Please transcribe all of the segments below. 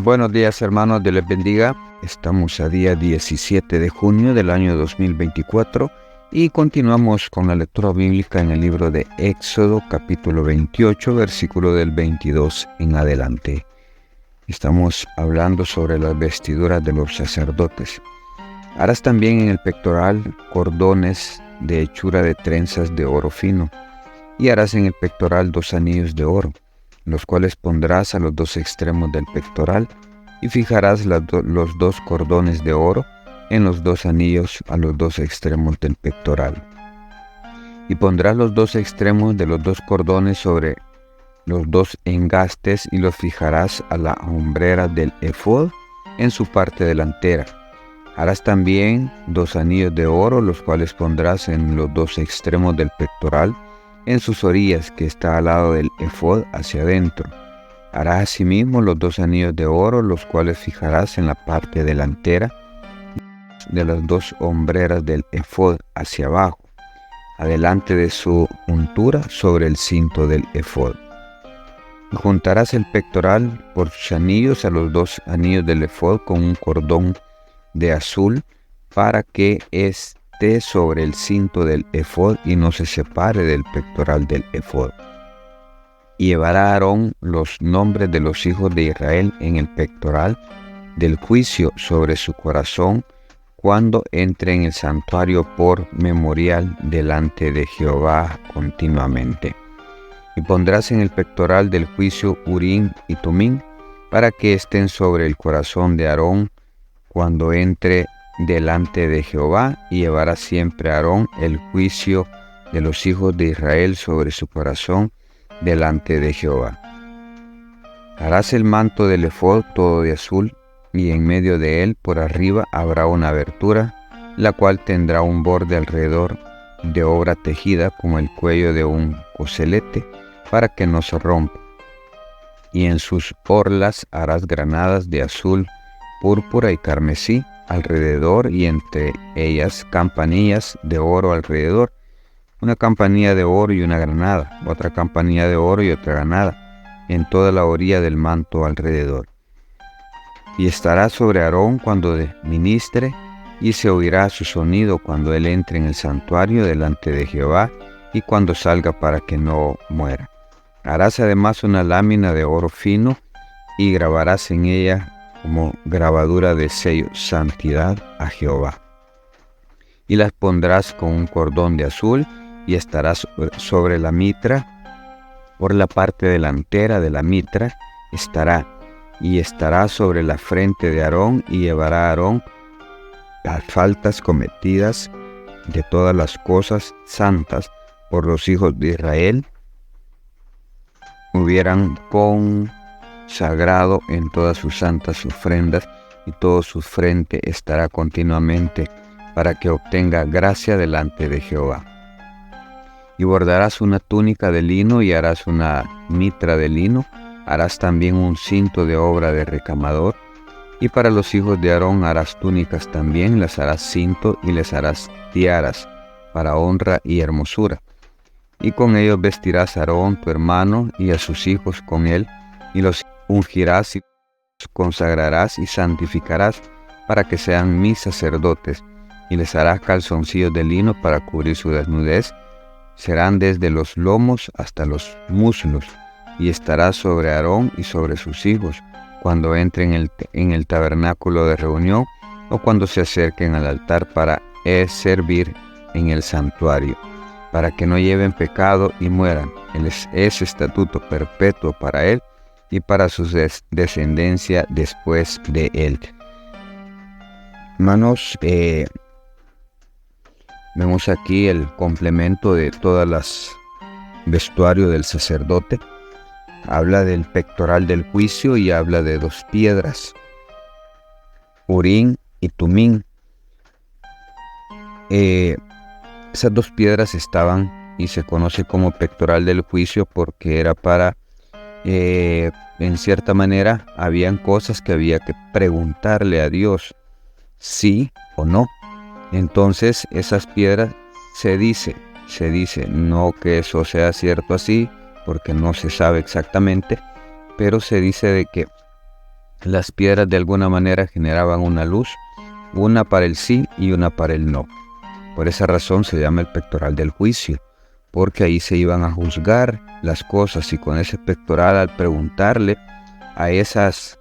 Buenos días, hermanos, Dios les bendiga. Estamos a día 17 de junio del año 2024 y continuamos con la lectura bíblica en el libro de Éxodo capítulo 28, versículo del 22 en adelante. Estamos hablando sobre las vestiduras de los sacerdotes. Harás también en el pectoral cordones de hechura de trenzas de oro fino, y harás en el pectoral 2 anillos de oro, los cuales pondrás a los 2 extremos del pectoral, y fijarás los 2 cordones de oro en los 2 anillos a los 2 extremos del pectoral. Y pondrás los 2 extremos de los 2 cordones sobre los 2 engastes y los fijarás a la hombrera del efod en su parte delantera. Harás también 2 anillos de oro, los cuales pondrás en los 2 extremos del pectoral, en sus orillas, que está al lado del efod hacia adentro. Harás asimismo los 2 anillos de oro, los cuales fijarás en la parte delantera de las 2 hombreras del efod hacia abajo, adelante de su juntura sobre el cinto del efod. Y juntarás el pectoral por sus anillos a los 2 anillos del efod con un cordón de azul, para que esté sobre el cinto del efod y no se separe del pectoral del efod. Y llevará Aarón los nombres de los hijos de Israel en el pectoral del juicio sobre su corazón cuando entre en el santuario por memorial delante de Jehová continuamente. Y pondrás en el pectoral del juicio Urim y Tumim, para que estén sobre el corazón de Aarón cuando entre delante de Jehová, y llevará siempre Aarón el juicio de los hijos de Israel sobre su corazón delante de Jehová. Harás el manto del efod todo de azul, y en medio de él por arriba habrá una abertura, la cual tendrá un borde alrededor de obra tejida como el cuello de un coselete, para que no se rompa. Y en sus orlas harás granadas de azul, púrpura y carmesí alrededor, y entre ellas campanillas de oro alrededor, una campanilla de oro y una granada, otra campanilla de oro y otra granada, en toda la orilla del manto alrededor. Y estará sobre Aarón cuando ministre, y se oirá su sonido cuando él entre en el santuario delante de Jehová, y cuando salga, para que no muera. Harás además una lámina de oro fino, y grabarás en ella como grabadura de sello santidad a Jehová. Y las pondrás con un cordón de azul, y estarás sobre la mitra, por la parte delantera de la mitra estará, y estará sobre la frente de Aarón, y llevará a Aarón las faltas cometidas de todas las cosas santas por los hijos de Israel hubieran consagrado en todas sus santas ofrendas, y todo su frente estará continuamente, para que obtenga gracia delante de Jehová. Y bordarás una túnica de lino, y harás una mitra de lino, harás también un cinto de obra de recamador, y para los hijos de Aarón harás túnicas también, las harás cinto y les harás tiaras para honra y hermosura. Y con ellos vestirás a Aarón tu hermano y a sus hijos con él, y los ungirás y los consagrarás y santificarás para que sean mis sacerdotes, y les harás calzoncillos de lino para cubrir su desnudez, serán desde los lomos hasta los muslos, y estará sobre Aarón y sobre sus hijos cuando entren en el tabernáculo de reunión, o cuando se acerquen al altar para servir en el santuario, para que no lleven pecado y mueran. Es estatuto perpetuo para él y para su descendencia después de él. Hermanos, vemos aquí el complemento de todas las vestuarios del sacerdote. Habla del pectoral del juicio y habla de 2 piedras, Urim y Tumim. Esas 2 piedras estaban, y se conoce como pectoral del juicio, porque era para, en cierta manera, habían cosas que había que preguntarle a Dios, sí o no. Entonces esas piedras se dice, no que eso sea cierto así, porque no se sabe exactamente, pero se dice de que Las piedras de alguna manera generaban una luz, una para el sí y una para el no. Por esa razón se llama el pectoral del juicio, porque ahí se iban a juzgar las cosas, y con ese pectoral, al preguntarle a esas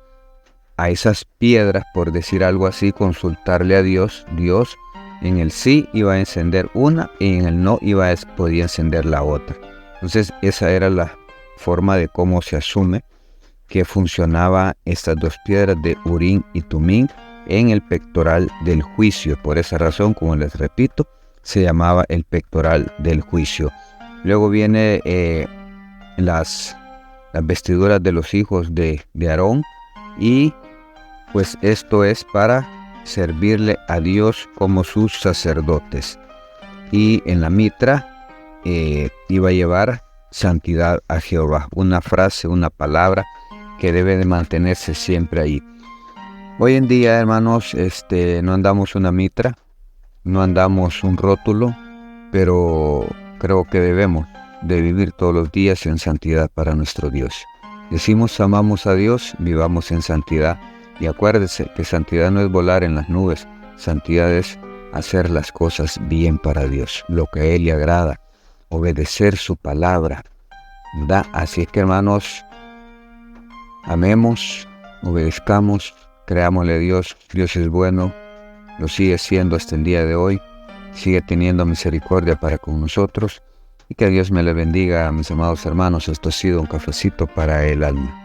piedras, por decir algo así, consultarle a Dios, Dios en el sí iba a encender una y en el no podía encender la otra. Entonces esa era la forma de cómo se asume que funcionaba estas dos piedras de Urim y Tumim en el pectoral del juicio. Por esa razón, como les repito, se llamaba el pectoral del juicio. Luego viene las vestiduras de los hijos de Aarón, y pues esto es para servirle a Dios como sus sacerdotes. Y en la mitra iba a llevar santidad a Jehová, una frase, una palabra que debe de mantenerse siempre ahí. Hoy en día, hermanos, no andamos una mitra, no andamos un rótulo, pero creo que debemos de vivir todos los días en santidad para nuestro Dios. Decimos amamos a Dios, vivamos en santidad. Y acuérdese que santidad no es volar en las nubes, santidad es hacer las cosas bien para Dios, lo que a Él le agrada, obedecer su palabra, ¿verdad? Así es que, hermanos, amemos, obedezcamos, creámosle a Dios. Dios es bueno, lo sigue siendo hasta el día de hoy, sigue teniendo misericordia para con nosotros, y que Dios me le bendiga, mis amados hermanos. Esto ha sido un cafecito para el alma.